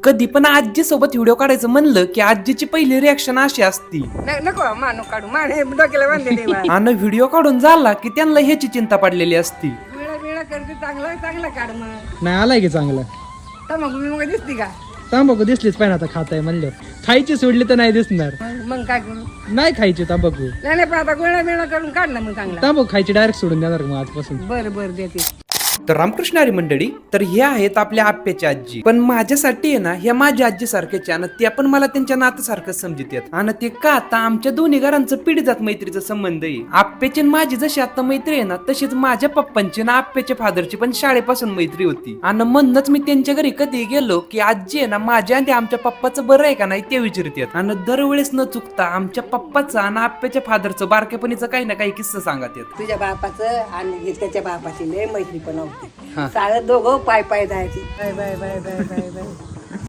कधी पण आजी सोबत व्हिडिओ काढायचं म्हणलं की आजीची पहिली रिॲक्शन अशी असती, नको मानू काढू मान हे डोक्याला बांधलेली आणि व्हिडिओ काढून झाला की त्यांना ह्याची चिंता पडलेली असती. वेळा करते चांगला चांगला काढ मग. नाही आलाय की चांगला. तंबाखू मग दिसती का? तांबाखू दिसलीच पाहिजे आता खाताय म्हणलं. खायची सोडली तर नाही दिसणार. मग काय करू? नाही खायची तांबाखू. नाही पण आता वेळा करून काढ ना मग चांगला. तांबाखू खायची डायरेक्ट सोडून देणार मग आजपासून. बरं देते. तर रामकृष्ण हरी मंडळी, तर हे आहेत आपल्या आप्याची आजी. पण माझ्यासाठी आहे ना ह्या माझ्या आजी सारख्याच्या आणि त्या पण मला त्यांच्या नात्यासारखं समजतात. आणि ते का आता आमच्या दोन्ही घरांचं पिढीजात मैत्रीचा संबंध आहे. आप्याची माझी जशी आता मैत्री आहे ना तशीच माझ्या पप्पांची ना आप्याच्या फादरची पण शाळेपासून मैत्री होती. आणि म्हणूनच मी त्यांच्या घरी कधी गेलो की आजी आहे ना माझ्या आणि आमच्या पप्पाचं बरं आहे का नाही ते विचारतात. आणि दरवेळेस न चुकता आमच्या पप्पाचं आणि आप्याच्या फादरचं बारकेपणीचं काही ना काही किस्सा सांगतात. तुझ्या बापाचं आणि त्याच्या बापाची लय मैत्री पण होती. हा. सारं दोघं पाय जायची. Bye bye bye bye bye bye.